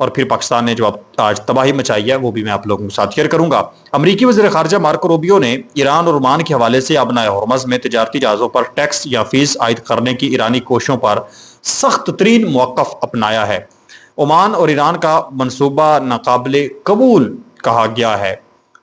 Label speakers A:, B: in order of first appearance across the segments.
A: اور پھر پاکستان نے جو آج تباہی مچائی ہے وہ بھی میں آپ لوگوں کے ساتھ شیئر کروں گا۔ امریکی وزیر خارجہ مارکو روبیو نے ایران اور عمان کے حوالے سے آبنائے ہرمز میں تجارتی جہازوں پر ٹیکس یا فیس عائد کرنے کی ایرانی کوششوں پر سخت ترین موقف اپنایا ہے۔ عمان اور ایران کا منصوبہ ناقابل قبول کہا گیا ہے۔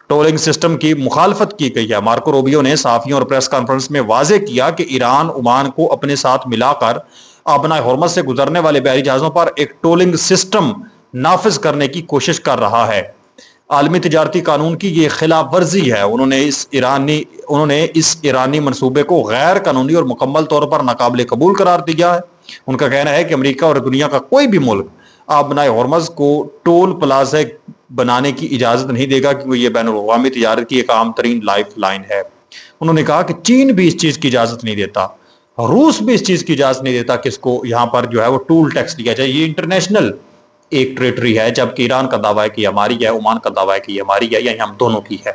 A: ٹولنگ سسٹم کی مخالفت کی گئی ہے۔ مارکو روبیو نے صحافیوں اور پریس کانفرنس میں واضح کیا کہ ایران عمان کو اپنے ساتھ ملا کر آبنائے ہرمز سے گزرنے والے بحری جہازوں پر ایک ٹولنگ سسٹم نافذ کرنے کی کوشش کر رہا ہے۔ عالمی تجارتی قانون کی یہ خلاف ورزی ہے۔ انہوں نے اس ایرانی منصوبے کو غیر قانونی اور مکمل طور پر ناقابل قبول قرار دیا ہے۔ ان کا کہنا ہے کہ امریکہ اور دنیا کا کوئی بھی ملک آبنائے ہرمز کو ٹول پلازہ بنانے کی اجازت نہیں دے گا، کیونکہ یہ بین الاقوامی تجارت کی ایک اہم ترین لائف لائن ہے۔ انہوں نے کہا کہ چین بھی اس چیز کی اجازت نہیں دیتا، روس بھی اس چیز کی اجازت نہیں دیتا کہ اس کو یہاں پر جو ہے وہ ٹول ٹیکس لیا جائے۔ یہ انٹرنیشنل ایک ٹریٹری ہے، جبکہ ایران کا دعویٰ ہے کہ یہ ہماری ہے، عمان کا دعویٰ ہے کہ یہ ہماری ہے، یا ہم دونوں کی ہے۔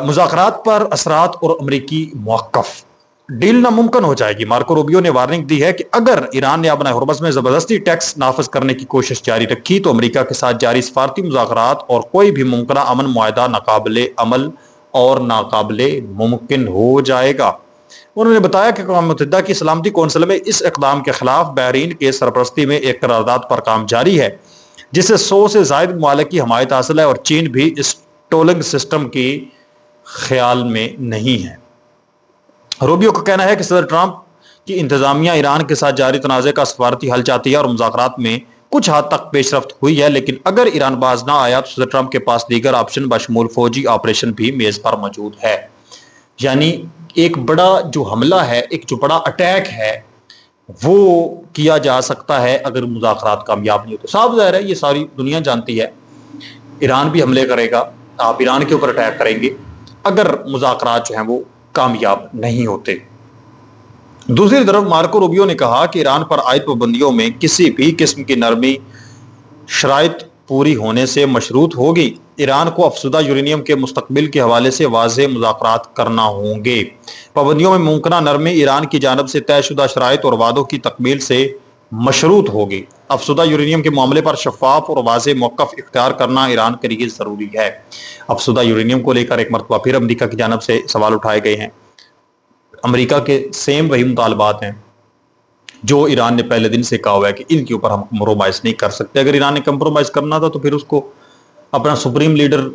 A: مذاکرات پر اثرات اور امریکی موقف، ڈیل ناممکن ہو جائے گی۔ مارکو روبیو نے وارننگ دی ہے کہ اگر ایران نے آبنائے ہرمز میں زبردستی ٹیکس نافذ کرنے کی کوشش جاری رکھی تو امریکہ کے ساتھ جاری سفارتی مذاکرات اور کوئی بھی ممکنہ امن معاہدہ ناقابل عمل اور ناقابل ممکن ہو جائے گا۔ انہوں نے بتایا کہ اقوام متحدہ کی سلامتی کونسل میں اس اقدام کے خلاف بحرین کے سرپرستی میں ایک قرارداد پر کام جاری ہے، جس سے 100 سے زائد ممالک کی حمایت حاصل ہے، اور چین بھی اس ٹولنگ سسٹم کی خیال میں نہیں ہے۔ روبیو کا کہنا ہے کہ صدر ٹرمپ کی انتظامیہ ایران کے ساتھ جاری تنازع کا سفارتی حل چاہتی ہے اور مذاکرات میں کچھ حد تک پیش رفت ہوئی ہے، لیکن اگر ایران باز نہ آیا تو صدر ٹرمپ کے پاس دیگر آپشن بشمول فوجی آپریشن بھی میز پر موجود ہے۔ یعنی ایک بڑا جو حملہ ہے، ایک جو بڑا اٹیک ہے، وہ کیا جا سکتا ہے اگر مذاکرات کامیاب نہیں ہوتے۔ صاف ظاہر ہے، یہ ساری دنیا جانتی ہے، ایران بھی حملے کرے گا، آپ ایران کے اوپر اٹیک کریں گے اگر مذاکرات جو ہیں وہ کامیاب نہیں ہوتے۔ دوسری طرف مارکو روبیو نے کہا کہ ایران پر عائد پابندیوں میں کسی بھی قسم کی نرمی شرائط پوری ہونے سے مشروط ہوگی۔ ایران کو افزودہ یورینیم کے مستقبل کے حوالے سے واضح مذاکرات کرنا ہوں گے۔ پابندیوں میں ممکنہ نرمی ایران کی جانب سے طے شدہ شرائط اور وعدوں کی تکمیل سے مشروط ہوگی۔ افزودہ یورینیم کے معاملے پر شفاف اور واضح موقف اختیار کرنا ایران کے لیے ضروری ہے۔ افزودہ یورینیم کو لے کر ایک مرتبہ پھر امریکہ کی جانب سے سوال اٹھائے گئے ہیں۔ امریکہ کے سیم وہی مطالبات ہیں جو ایران نے پہلے دن سے کہا ہوا ہے کہ ان کے اوپر ہم کمپرومائز نہیں کر سکتے۔ اگر ایران نے کمپرومائز کرنا تھا تو پھر اس کو اپنا سپریم لیڈر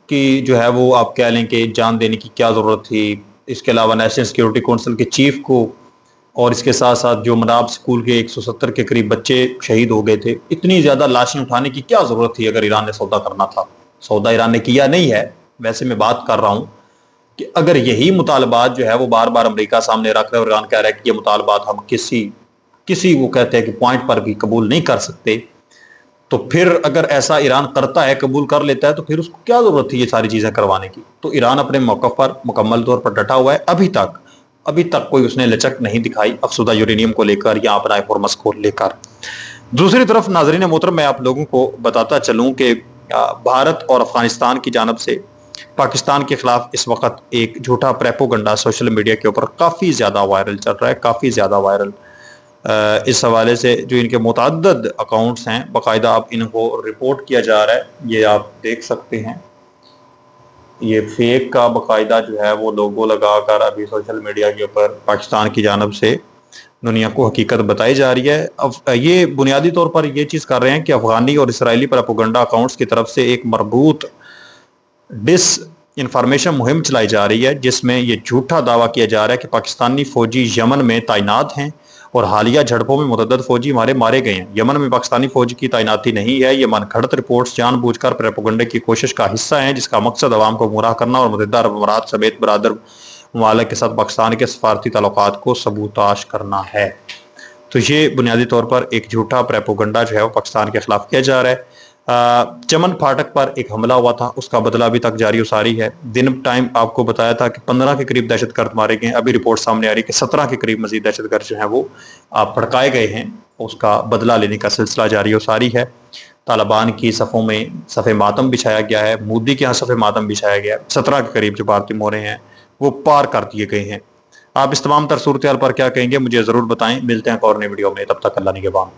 A: کی جو ہے وہ آپ کہہ لیں کہ جان دینے کی کیا ضرورت تھی۔ اس کے علاوہ نیشنل سیکیورٹی کونسل کے چیف کو، اور اس کے ساتھ ساتھ جو مناب سکول کے 170 کے قریب بچے شہید ہو گئے تھے، اتنی زیادہ لاشیں اٹھانے کی کیا ضرورت تھی اگر ایران نے سودا کرنا تھا؟ سودا ایران نے کیا نہیں ہے۔ ویسے میں بات کر رہا ہوں کہ اگر یہی مطالبات جو ہے وہ بار بار امریکہ سامنے رکھ رہے اور ایران کہہ رہا ہے کہ یہ مطالبات ہم کسی وہ کہتے ہیں کہ پوائنٹ پر بھی قبول نہیں کر سکتے، تو پھر اگر ایسا ایران کرتا ہے، قبول کر لیتا ہے، تو پھر اس کو کیا ضرورت تھی یہ ساری چیزیں کروانے کی؟ تو ایران اپنے موقف پر مکمل طور پر ڈٹا ہوا ہے۔ ابھی تک کوئی اس نے لچک نہیں دکھائی افزودہ یورینیم کو لے کر یا آبنائے ہرمز کو لے کر۔ دوسری طرف ناظرین محترم، میں آپ لوگوں کو بتاتا چلوں کہ بھارت اور افغانستان کی جانب سے پاکستان کے خلاف اس وقت ایک جھوٹا پریپوگنڈا سوشل میڈیا کے اوپر کافی زیادہ وائرل چل رہا ہے، کافی زیادہ وائرل۔ اس حوالے سے جو ان کے متعدد اکاؤنٹس ہیں، باقاعدہ اب ان کو رپورٹ کیا جا رہا ہے۔ یہ آپ دیکھ سکتے ہیں، یہ فیک کا باقاعدہ جو ہے وہ لوگو لگا کر ابھی سوشل میڈیا کے اوپر پاکستان کی جانب سے دنیا کو حقیقت بتائی جا رہی ہے۔ اب یہ بنیادی طور پر یہ چیز کر رہے ہیں کہ افغانی اور اسرائیلی پروپیگنڈا اکاؤنٹس کی طرف سے ایک مربوط ڈس انفارمیشن مہم چلائی جا رہی ہے، جس میں یہ جھوٹا دعویٰ کیا جا رہا ہے کہ پاکستانی فوجی یمن میں تعینات ہیں اور حالیہ جھڑپوں میں متعدد فوجی ہمارے مارے گئے ہیں۔ یمن میں پاکستانی فوج کی تعیناتی نہیں ہے۔ یہ من گھڑت رپورٹس جان بوجھ کر پروپیگنڈے کی کوشش کا حصہ ہیں، جس کا مقصد عوام کو گمراہ کرنا اور متحدہ عرب امارات سمیت برادر ممالک کے ساتھ پاکستان کے سفارتی تعلقات کو سبوتاش کرنا ہے۔ تو یہ بنیادی طور پر ایک جھوٹا پروپیگنڈا جو ہے وہ پاکستان کے خلاف کیا جا رہا ہے۔ چمن پھاٹک پر ایک حملہ ہوا تھا، اس کا بدلہ ابھی تک جاری و ساری ہے۔ دن ٹائم آپ کو بتایا تھا کہ 15 کے قریب دہشت گرد مارے گئے ہیں، ابھی رپورٹ سامنے آ رہی ہے کہ 17 کے قریب مزید دہشت گرد جو ہیں وہ بھڑکائے گئے ہیں، اس کا بدلہ لینے کا سلسلہ جاری و ساری ہے۔ طالبان کی صفوں میں صف ماتم بچھایا گیا ہے، مودی کے ہاں صف ماتم بچھایا گیا ہے۔ 17 کے قریب جو بھارتی مورے ہیں وہ پار کر دیے گئے ہیں۔ آپ اس تمام تر صورتحال پر کیا کہیں گے مجھے ضرور بتائیں۔ ملتے ہیں ایک اور نئی ویڈیو میں، تب تک اللہ نگہبان۔